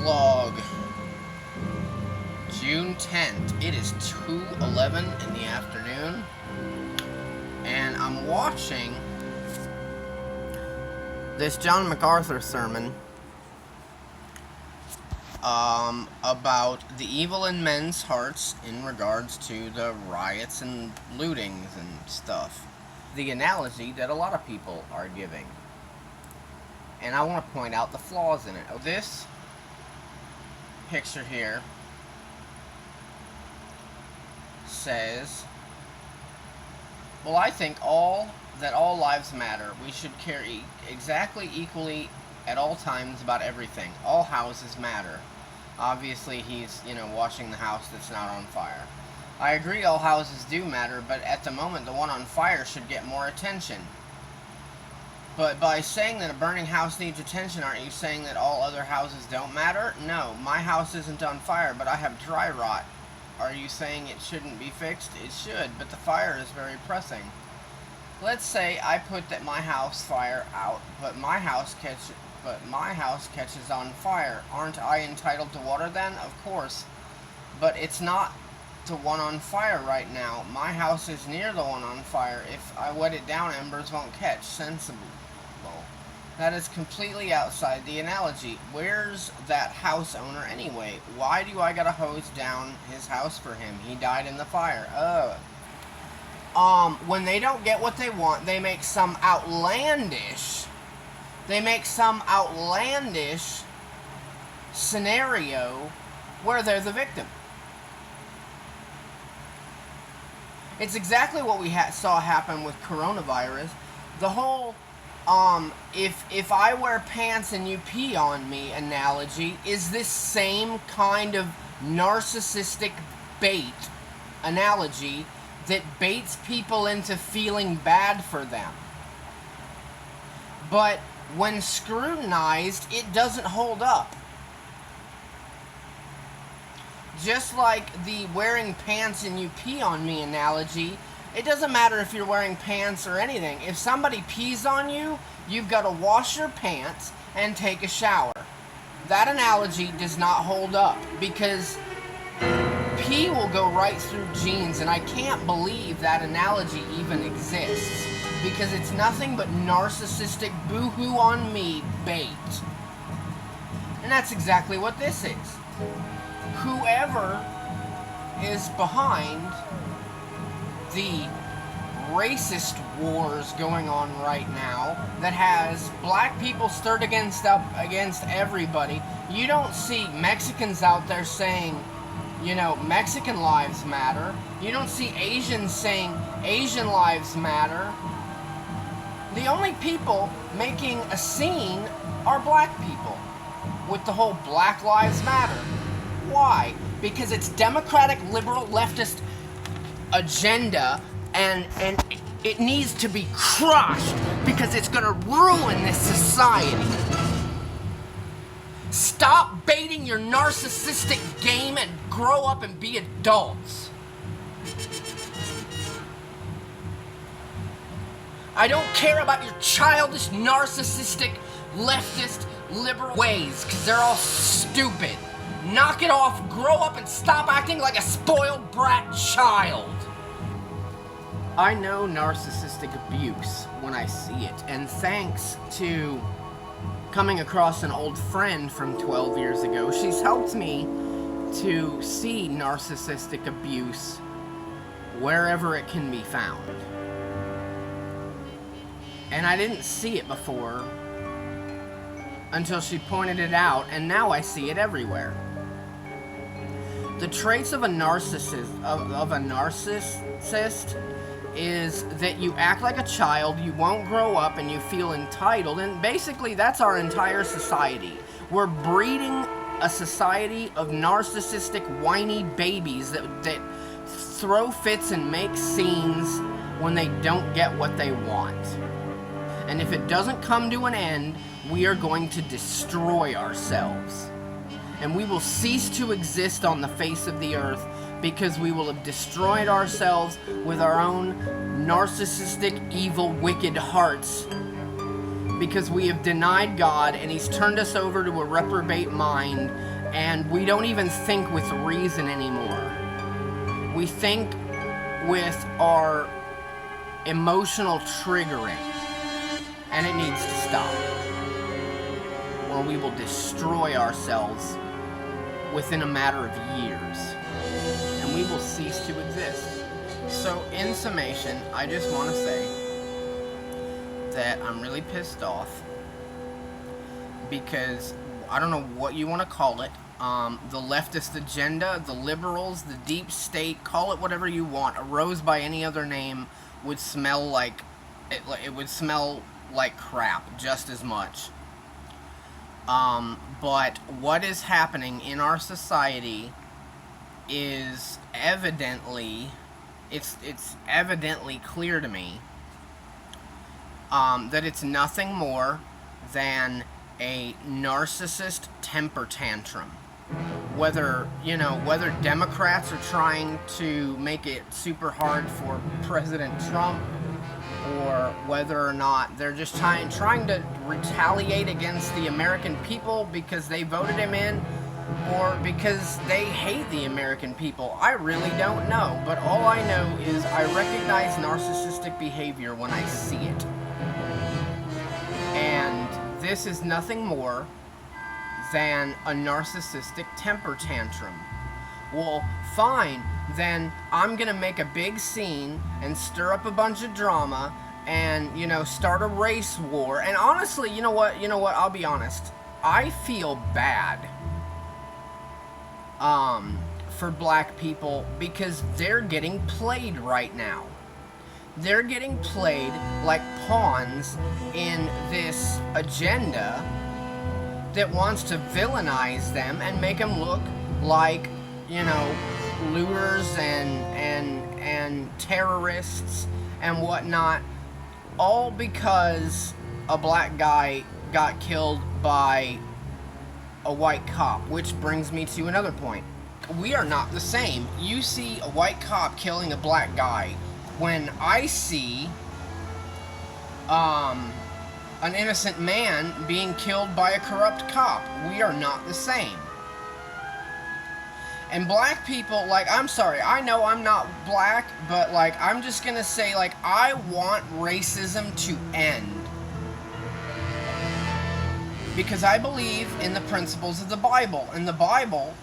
vlog. June 10th. It is 2:11 in the afternoon. And I'm watching this John MacArthur sermon about the evil in men's hearts in regards to the riots and lootings and stuff. The analogy that a lot of people are giving. And I want to point out the flaws in it. This picture here says, well, I think that all lives matter. We should care exactly equally at all times about everything. All houses matter. Obviously, he's, washing the house that's not on fire. I agree all houses do matter, but at the moment, the one on fire should get more attention. But by saying that a burning house needs attention, aren't you saying that all other houses don't matter? No, my house isn't on fire, but I have dry rot. Are you saying it shouldn't be fixed? It should, but the fire is very pressing. Let's say I put my house fire out, but my house catches on fire. Aren't I entitled to water then? Of course. But it's not the one on fire right now. My house is near the one on fire. If I wet it down, embers won't catch. Sensible. That is completely outside the analogy. Where's that house owner anyway? Why do I gotta hose down his house for him? He died in the fire. When they don't get what they want, they make some outlandish scenario where they're the victim. It's exactly what we saw happen with coronavirus. The whole if I wear pants and you pee on me analogy is this same kind of narcissistic bait analogy that baits people into feeling bad for them. But when scrutinized, it doesn't hold up. Just like the wearing pants and you pee on me analogy, it doesn't matter if you're wearing pants or anything. If somebody pees on you, you've got to wash your pants and take a shower. That analogy does not hold up because pee will go right through jeans, and I can't believe that analogy even exists because it's nothing but narcissistic boo-hoo on me bait. And that's exactly what this is. Whoever is behind the racist wars going on right now that has black people stirred against everybody. You don't see Mexicans out there saying, Mexican lives matter. You don't see Asians saying Asian lives matter. The only people making a scene are black people with the whole Black Lives Matter. Why? Because it's democratic, liberal, leftist agenda, and it needs to be crushed because it's going to ruin this society. Stop baiting your narcissistic game and grow up and be adults. I don't care about your childish, narcissistic, leftist, liberal ways because they're all stupid. Knock it off, grow up, and stop acting like a spoiled brat child. I know narcissistic abuse when I see it, and thanks to coming across an old friend from 12 years ago, she's helped me to see narcissistic abuse wherever it can be found. And I didn't see it before until she pointed it out, and now I see it everywhere. The traits of a narcissist is that you act like a child, you won't grow up, and you feel entitled, and basically that's our entire society. We're breeding a society of narcissistic, whiny babies that throw fits and make scenes when they don't get what they want. And if it doesn't come to an end, we are going to destroy ourselves. And we will cease to exist on the face of the earth because we will have destroyed ourselves with our own narcissistic, evil, wicked hearts because we have denied God and He's turned us over to a reprobate mind And we don't even think with reason anymore. We think with our emotional triggering. And it needs to stop. Or we will destroy ourselves within a matter of years. And we will cease to exist. So, in summation, I just want to say that I'm really pissed off because I don't know what you want to call it. The leftist agenda, the liberals, the deep state, call it whatever you want. A rose by any other name would smell like it would smell like crap just as much. But what is happening in our society is evidently it's evidently clear to me that it's nothing more than a narcissist temper tantrum. Whether Democrats are trying to make it super hard for President Trump, or whether or not they're just trying to retaliate against the American people because they voted him in, or because they hate the American people. I really don't know, but all I know is I recognize narcissistic behavior when I see it. And this is nothing more than a narcissistic temper tantrum. Well, fine, then I'm gonna make a big scene and stir up a bunch of drama and, start a race war. And honestly, you know what, I'll be honest. I feel bad for black people because they're getting played right now. They're getting played like pawns in this agenda that wants to villainize them and make them look like, looters and terrorists and whatnot, all because a black guy got killed by a white cop, which brings me to another point. We are not the same. You see a white cop killing a black guy. When I see an innocent man being killed by a corrupt cop, we are not the same. And black people, I'm sorry, I know I'm not black, but I'm just gonna say, I want racism to end. Because I believe in the principles of the Bible. And the Bible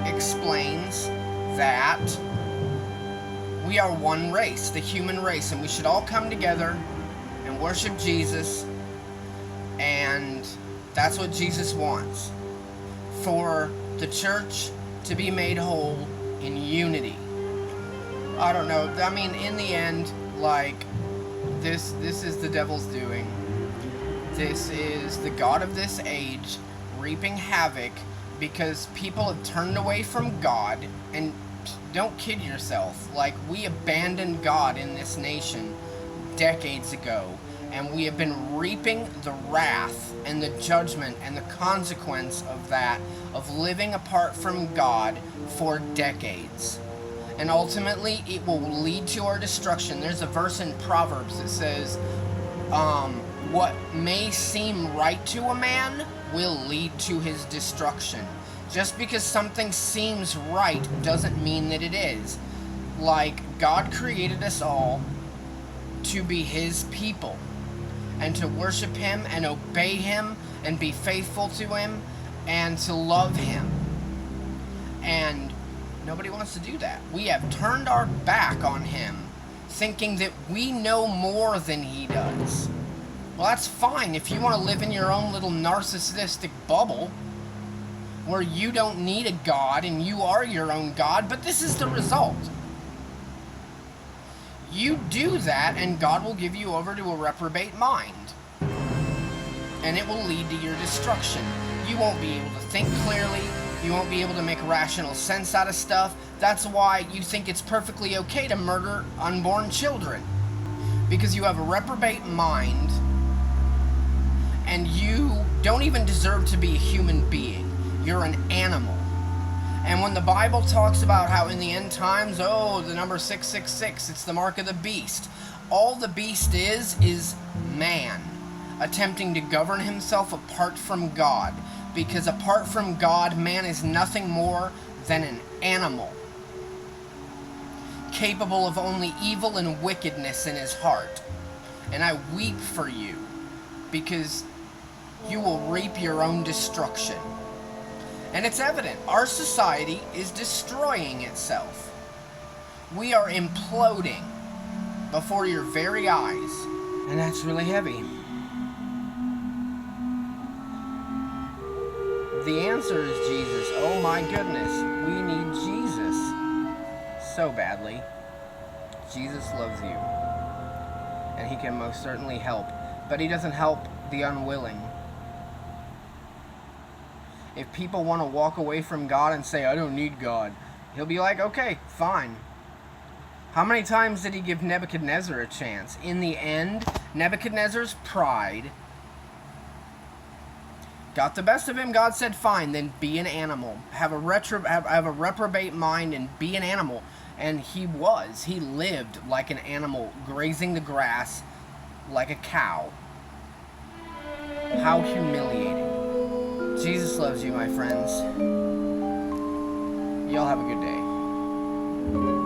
explains that we are one race, the human race, and we should all come together and worship Jesus. And that's what Jesus wants. For the church to be made whole in unity. I don't know. I mean, in the end, this is the devil's doing. This is the God of this age reaping havoc because people have turned away from God. And don't kid yourself, we abandoned God in this nation decades ago, and we have been reaping the wrath and the judgment and the consequence of that, of living apart from God for decades. And ultimately, it will lead to our destruction. There's a verse in Proverbs that says, what may seem right to a man will lead to his destruction. Just because something seems right doesn't mean that it is. God created us all to be His people and to worship Him and obey Him and be faithful to Him and to love Him. And nobody wants to do that. We have turned our back on Him, thinking that we know more than He does. Well, that's fine if you want to live in your own little narcissistic bubble where you don't need a God and you are your own God, but this is the result. You do that and God will give you over to a reprobate mind. And it will lead to your destruction. You won't be able to think clearly. You won't be able to make rational sense out of stuff. That's why you think it's perfectly okay to murder unborn children. Because you have a reprobate mind and you don't even deserve to be a human being. You're an animal. And when the Bible talks about how in the end times, the number 666, it's the mark of the beast. All the beast is man attempting to govern himself apart from God. Because apart from God, man is nothing more than an animal, capable of only evil and wickedness in his heart. And I weep for you, because you will reap your own destruction. And it's evident, our society is destroying itself. We are imploding before your very eyes. And that's really heavy. The answer is Jesus. Oh my goodness, we need Jesus so badly. Jesus loves you, and he can most certainly help, but he doesn't help the unwilling. If people want to walk away from God and say, I don't need God, he'll be like, okay, fine. How many times did he give Nebuchadnezzar a chance? In the end, Nebuchadnezzar's pride got the best of him. God said, fine, then be an animal. Have a reprobate mind and be an animal. And he was. He lived like an animal, grazing the grass like a cow. How humiliating. Jesus loves you, my friends. Y'all have a good day.